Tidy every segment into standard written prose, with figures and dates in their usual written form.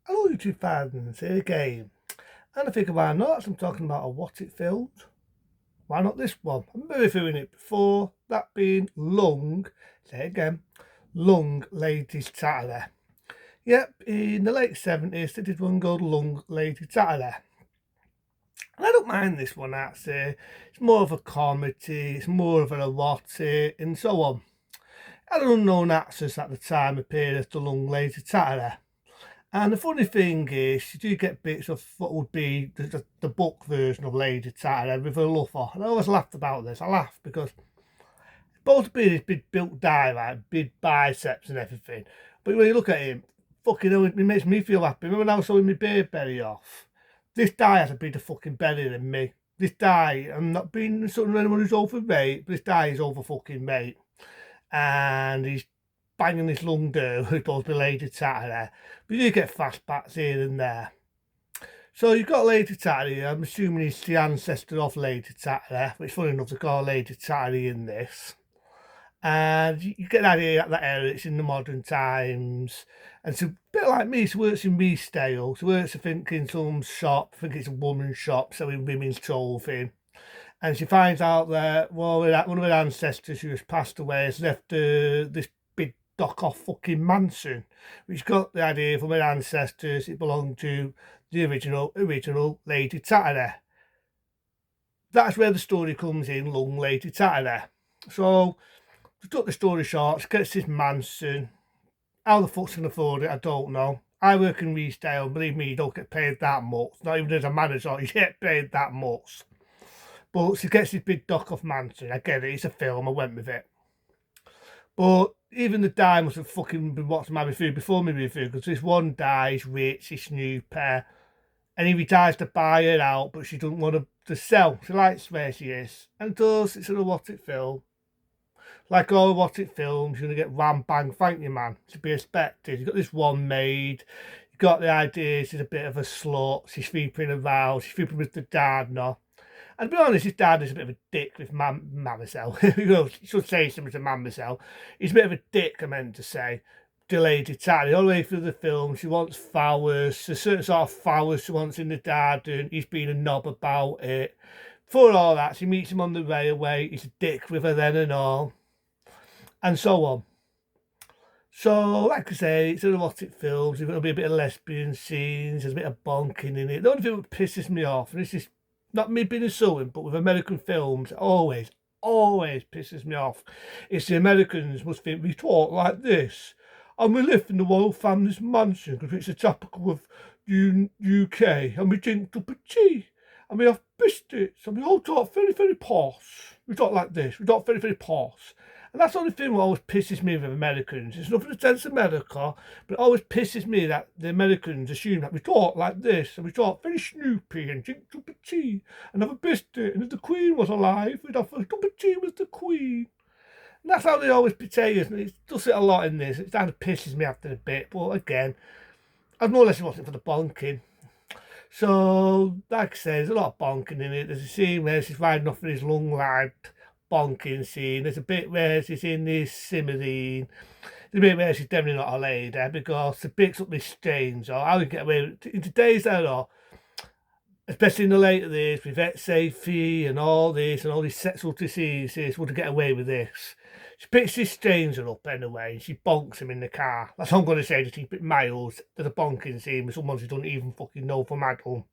Hello YouTube fans, here again. And I think why not, I'm talking about a what it filmed. Why not this one? I've been reviewing it before, that being say it again, Lung Ladies Chatterley. Yep, in the late 70s they did one called Lung Lady Chatterley. And I don't mind this one actually. It's more of a comedy, it's more of an erotic and so on. An unknown actress at the time appeared as the Lung Lady Chatterley. And the funny thing is, you do get bits of what would be the book version of Lady Chatterley with her lover. And I always laughed about this. I laughed because it's supposed to be this big built guy, like big biceps and everything. But when you look at him, fucking hell, it makes me feel happy. Remember when I was showing my beard belly off? This guy has a bigger fucking belly than me. This guy, I'm not being insulting anyone who's overweight, but this guy is over fucking weight. And he's banging this lung girl who's supposed to be Lady Chatterley. But you get flashbacks here and there. So you've got Lady Chatterley, I'm assuming he's the ancestor of Lady Chatterley, which funny enough to call Lady Chatterley in this. And you get the idea at that era, it's in the modern times. And it's a bit like me, she works in resale. She works, I think, in some shop, I think it's a woman's shop, selling women's clothing. And she finds out that, well, one of her ancestors who has passed away has left this big dock off fucking mansion, which got the idea from her ancestors it belonged to the original Lady Chatterley. That's where the story comes in, Lung Lady Chatterley. So, to cut the story short, she gets this mansion. How the fuck's can afford it, I don't know. I work in retail, believe me, you don't get paid that much. Not even as a manager, you get paid that much. But she gets this big dock off mansion. I get it, it's a film, I went with it. But even the guy must have fucking been watching my review before my review, because this one guy is rich, he's snooper, and he tries to buy her out, but she doesn't want to sell. She likes where she is. And thus, it's an erotic film. Like all erotic films, you're going to get wham bang, thank you, man. To be expected. You've got this one maid. You've got the idea she's a bit of a slut. She's sleeping around. She's sleeping with the dad now. And to be honest, his dad is a bit of a dick with Mamacell. You should say something to Mamacell. He's a bit of a dick, I meant to say. Delayed entirely all the way through the film. She wants flowers, a certain sort of flowers she wants in the garden. He's been a knob about it. For all that, she meets him on the railway. He's a dick with her then and all. And so on. So, like I say, it's an erotic film. There'll be a bit of lesbian scenes. There's a bit of bonking in it. The only thing that pisses me off, and this is not me being insulting, but with American films, always pisses me off. It's the Americans must think we talk like this. And we live in the royal family's mansion because it's the capital of UK. And we drink cup of tea. And we have biscuits. And we all talk very, very posh. We talk like this. We talk very, very posh. And that's the only thing that always pisses me with Americans. It's nothing against America, but it always pisses me that the Americans assume that we talk like this, and we talk very snoopy and drink cup of tea and have a biscuit. And if the Queen was alive, we'd have a cup of tea with the Queen. And that's how they always portray us, and it does it a lot in this. It kind of pisses me after a bit, but again, I'm more or less watching for the bonking. So, like I said, there's a lot of bonking in it. There's a scene where she's riding off with his long lad bonking scene. There's a bit where she's in this simmerine. There's a bit where she's definitely not a lady because she picks up this stranger. How you get away with it in today's era, especially in the later days with safety and all this and all these sexual diseases, would get away with this. She picks this stranger up anyway and she bonks him in the car. That's all I'm going to say to keep it mild. There's a bonking scene with someone who doesn't even fucking know from Adam.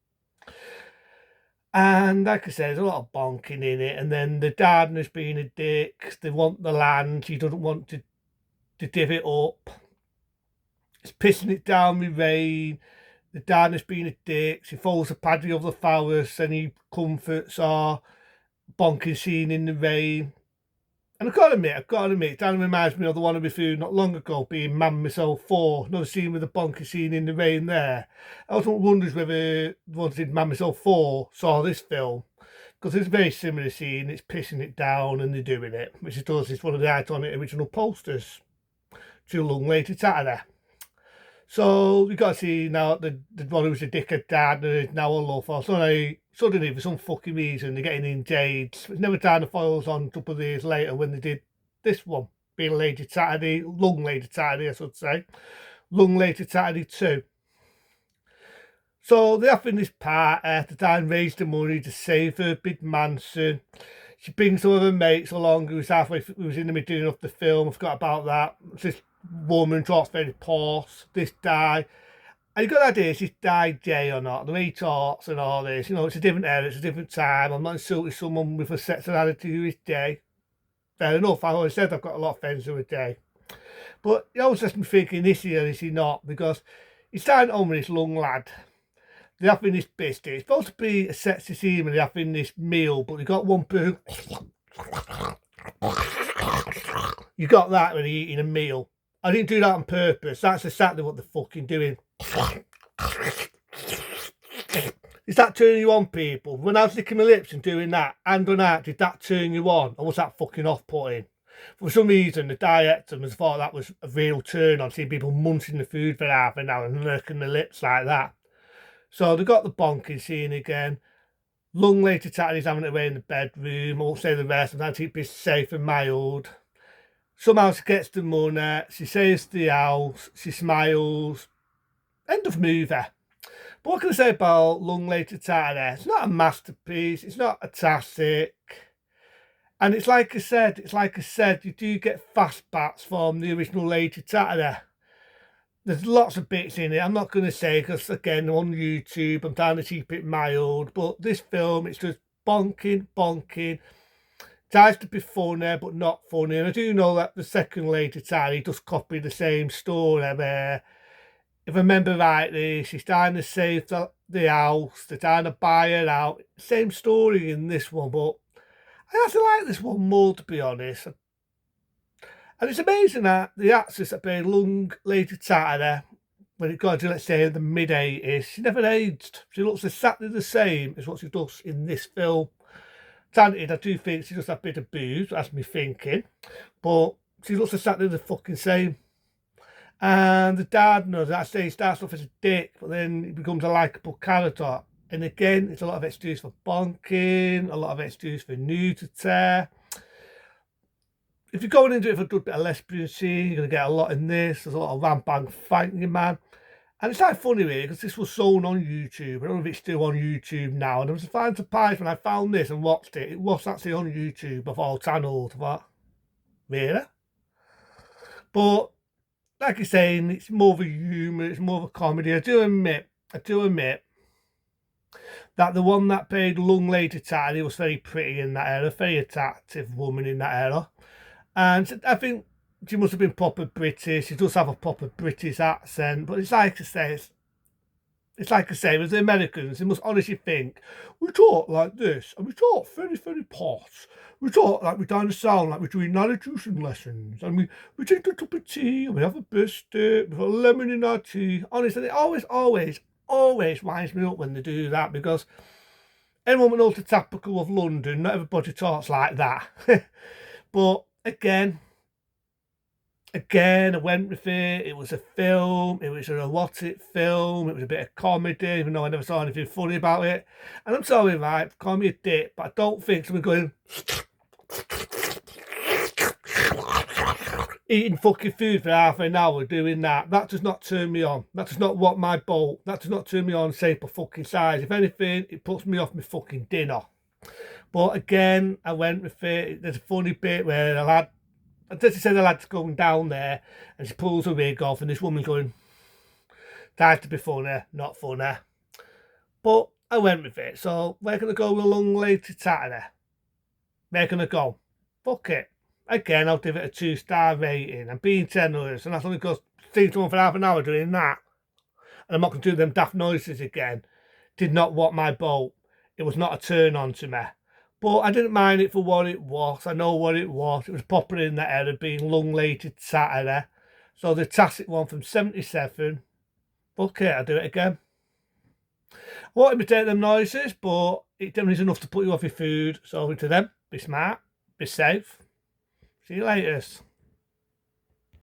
And like I said, there's a lot of bonking in it. And then the gardener's being a dick. They want the land. He doesn't want to div it up. It's pissing it down with rain. The gardener's being a dick. She folds the paddy of the flowers and he comforts her. Bonking scene in the rain. And I've got to admit, it kind of reminds me of the one of my food not long ago, being Man Myself 4. Another scene with the bonky scene in the rain there. I also wonders whether the ones who did Man Myself 4 saw this film. Because it's a very similar scene, it's pissing it down and they're doing it. Which it does, it's one of the iconic original posters. Too long later Saturday. So we got to see now the one who was a dickhead dad and is now a lover. Suddenly, for some fucking reason, they're getting engaged. It's never time the foils on a couple of years later when they did this one, being Lady Saturday, Long Lady Saturday, I should say. Long Lady Saturday 2. So they're having this party to try and raise the money to save her big mansion. She brings some of her mates along who was in the middle of the film. I forgot about that. This woman talks very posh, this guy. And you got the idea, is this guy gay or not? The way he talks and all this, you know, it's a different era, it's a different time. I'm not insulting someone with a sexuality who is gay. Fair enough, I always said I've got a lot of friends who are gay. But it always has me thinking, is he or is he not? Because he's starting home with this young lad. They're having this biscuit. It's supposed to be a sexy scene when they're having this meal, but they got one person. You got that when you're eating a meal. I didn't do that on purpose. That's exactly what they're fucking doing. Is that turning you on, people? When I was licking my lips and doing that, hand on heart, did that turn you on? Or was that fucking off-putting? For some reason, the director must have thought that was a real turn on, seeing people munching the food for half an hour and licking their lips like that. So they got the bonking scene again. Long later, Chatterley's having it away in the bedroom. I won't say the rest. I'm trying to keep this safe and mild. Somehow she gets the money. She saves the house. She smiles. End of movie. But what can I say about Long Later Chatterley? It's not a masterpiece. It's not a classic. And it's like I said, you do get fast bats from the original Later Chatterley. There's lots of bits in it. I'm not going to say because, again, on YouTube, I'm trying to keep it mild. But this film, it's just bonking. Tries to be funny, but not funny. And I do know that the second Later Chatterley does copy the same story where, if I remember rightly, she's trying to save the house. They're trying to buy her out. Same story in this one, but I actually like this one more, to be honest. And it's amazing that the actress that played Long Later Chatterley, when it got to, let's say, the mid-80s, she never aged. She looks exactly the same as what she does in this film. Talented, I do think she does have a bit of boobs, that's me thinking. But she looks exactly the fucking same. And the dad knows that. He starts off as a dick, but then he becomes a likeable character. And again, it's a lot of excuse for bonking, a lot of excuse for nudity. If you're going into it for a good bit of lesbian scene, you're going to get a lot in this. There's a lot of ram bang fighting, man. And it's like funny, really, because this was shown on YouTube. I don't know if it's still on YouTube now. And I was fine surprised when I found this and watched it. It was actually on YouTube of all channels. I thought, really? But, like you're saying, it's more of a humour, it's more of a comedy. I do admit that the one that played Long Later Chatterley was very pretty in that era, very attractive woman in that era. And I think she must have been proper British. She does have a proper British accent, but it's like I say, with the Americans, they must honestly think, we talk like this, and we talk very, very posh. We talk like we're trying to sound like we're doing navigation lessons, and we take a cup of tea, and we have a biscuit, we put a lemon in our tea. Honestly, it always winds me up when they do that, because anyone would know the typical of London, not everybody talks like that. But again, I went with it. It was a film. It was an erotic film. It was a bit of comedy, even though I never saw anything funny about it. And I'm sorry, right? Call me a dick, but I don't think someone going eating fucking food for half an hour doing that. That does not turn me on. That does not want my boat. That does not turn me on shape or fucking size. If anything, it puts me off my fucking dinner. But again, I went with it. There's a funny bit where the lad, as I said, the lad's going down there and she pulls her wig off and this woman's going, tries to be funny, not funny. But I went with it. So we're going to go with Long Later Chatterley. We're going to go. Fuck it. Again, I'll give it a 2-star rating. I'm being generous, and that's only because seeing someone for half an hour doing that, and I'm not going to do them daft noises again, did not want my boat. It was not a turn on to me. But I didn't mind it for what it was. I know what it was. It was popular in that era, being Long Later Chatterley. So the classic one from 77. Fuck it, I'll do it again. I won't imitate them noises, but it definitely is enough to put you off your food. So to them, be smart, be safe. See you later.